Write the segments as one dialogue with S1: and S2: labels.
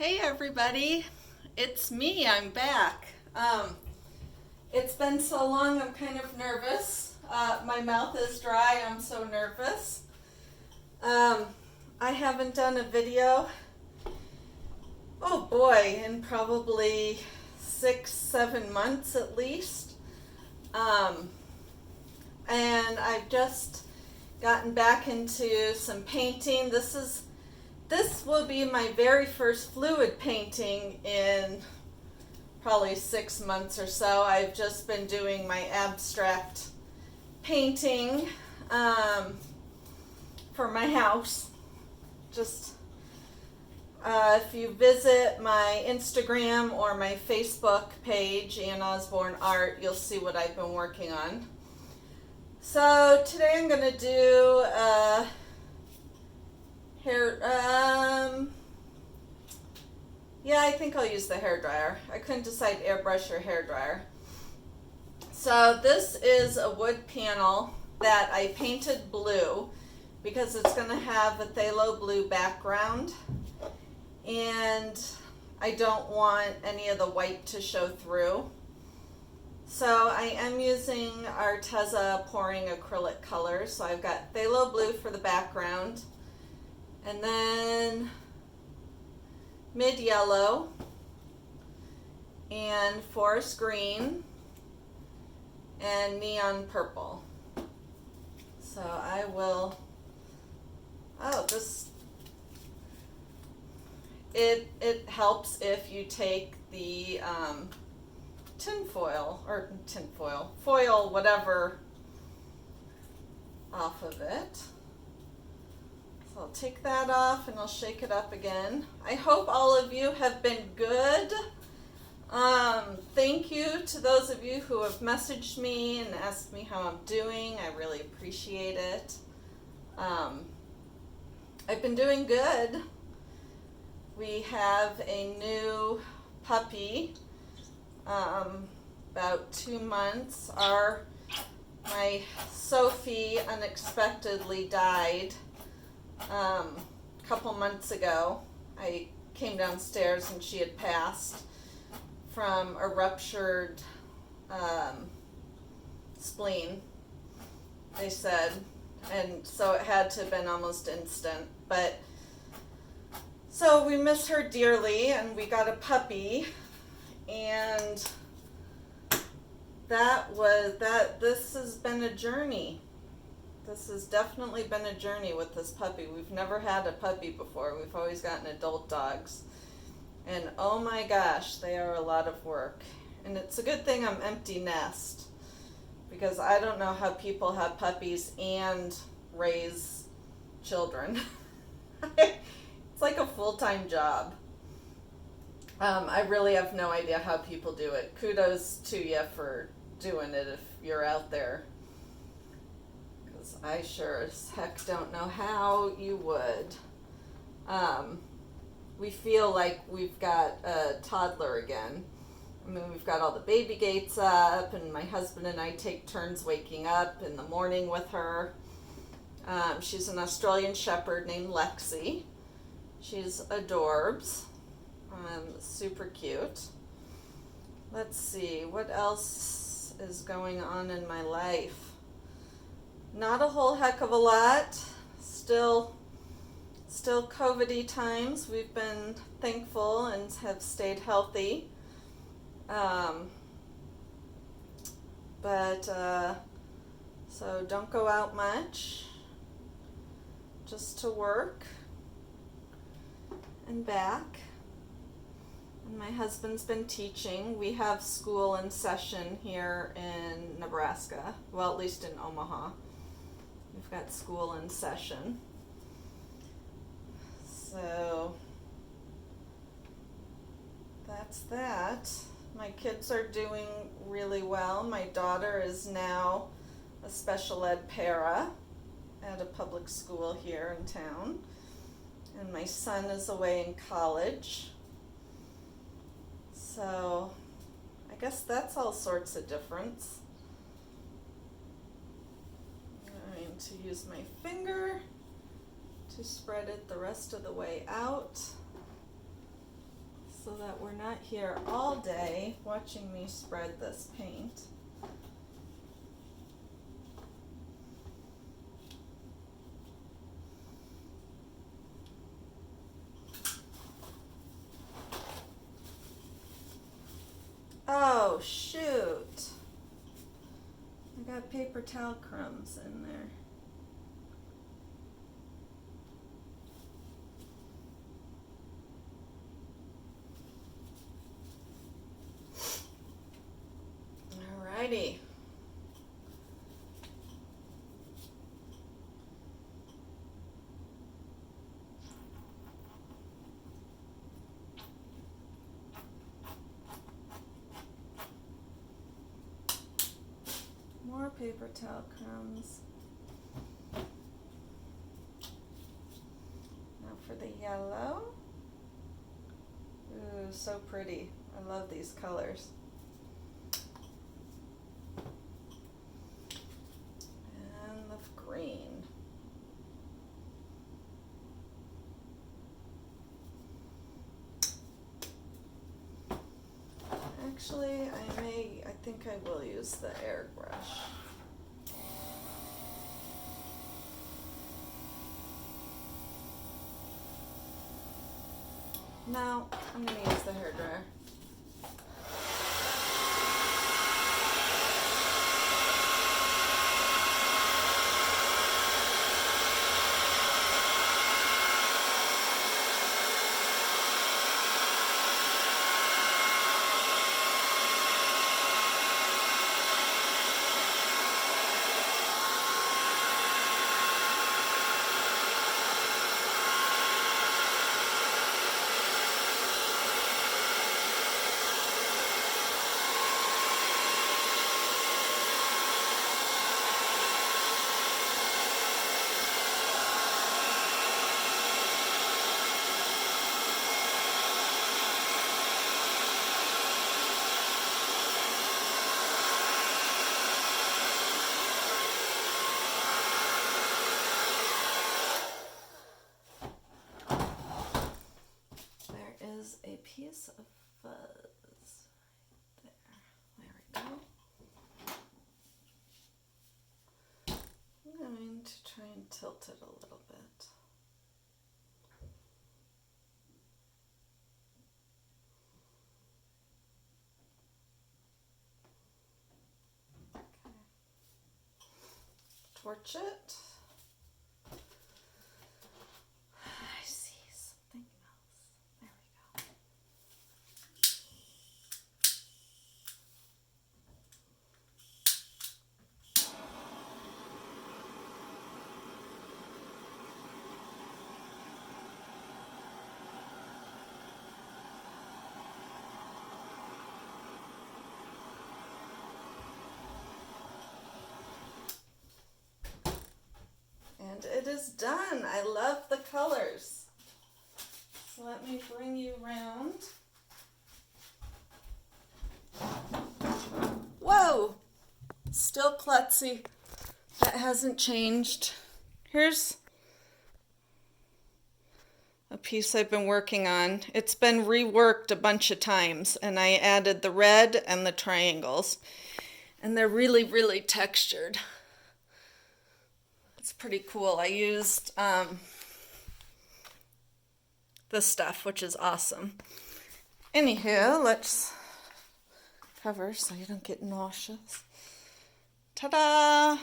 S1: Hey everybody, it's me, I'm back. It's been so long, I'm kind of nervous. My mouth is dry, I'm so nervous. I haven't done a video, oh boy, in probably 6-7 months at least. And I've just gotten back into some painting. This will be my very first fluid painting in probably 6 months or so. I've just been doing my abstract painting for my house. If you visit my Instagram or my Facebook page, Osborne Art, you'll see what I've been working on. So today I'm going to do hair, I think I'll use the hair dryer. I couldn't decide airbrush or hair dryer. So this is a wood panel that I painted blue because it's going to have a phthalo blue background, and I don't want any of the white to show through. So I am using ARTEZA pouring acrylic colors. So I've got phthalo blue for the background, and then mid yellow and forest green and neon purple. So I will, it helps if you take the foil, whatever, off of it. So I'll take that off and I'll shake it up again. I hope all of you have been good. Thank you to those of you who have messaged me and asked me how I'm doing. I really appreciate it. I've been doing good. We have a new puppy, about 2 months. My Sophie unexpectedly died a couple months ago. I came downstairs and she had passed from a ruptured spleen, they said, and so it had to have been almost instant. But so we miss her dearly, and we got a puppy, and this has been a journey. This has definitely been a journey with this puppy. We've never had a puppy before. We've always gotten adult dogs. And oh my gosh, they are a lot of work. And it's a good thing I'm empty nest, because I don't know how people have puppies and raise children. It's like a full-time job. I really have no idea how people do it. Kudos to you for doing it if you're out there, because I sure as heck don't know how you would. We feel like we've got a toddler again. I mean, we've got all the baby gates up, and my husband and I take turns waking up in the morning with her. She's an Australian Shepherd named Lexi. She's adorbs. Super cute. Let's see, what else is going on in my life? Not a whole heck of a lot. Still COVID-y times. We've been thankful and have stayed healthy. So don't go out much. Just to work and back. And my husband's been teaching. We have school in session here in Nebraska. Well, at least in Omaha. We've got school in session. So that's that. My kids are doing really well. My daughter is now a special ed para at a public school here in town. And my son is away in college. So I guess that's all sorts of difference. I'm going to use my finger to spread it the rest of the way out. that we're not here all day watching me spread this paint. Oh, shoot. I got paper towel crumbs in there. Alrighty. More paper towel crumbs. Now for the yellow. Ooh, so pretty. I love these colors. And the green. Actually, I think I will use the airbrush. No, I'm going to use the hairdryer. A piece of fuzz right there. There we go. I'm going to try and tilt it a little bit. Okay. Torch it. And it is done. I love the colors. So let me bring you around. Whoa! Still klutzy. That hasn't changed. Here's a piece I've been working on. It's been reworked a bunch of times, and I added the red and the triangles. And they're really, really textured. It's pretty cool. I used this stuff, which is awesome. Anywho, let's cover so you don't get nauseous. Ta-da!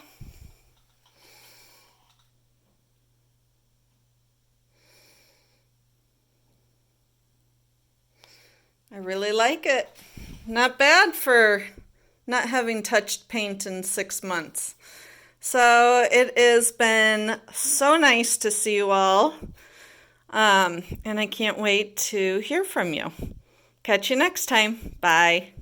S1: I really like it. Not bad for not having touched paint in 6 months. So it has been so nice to see you all, and I can't wait to hear from you. Catch you next time. Bye.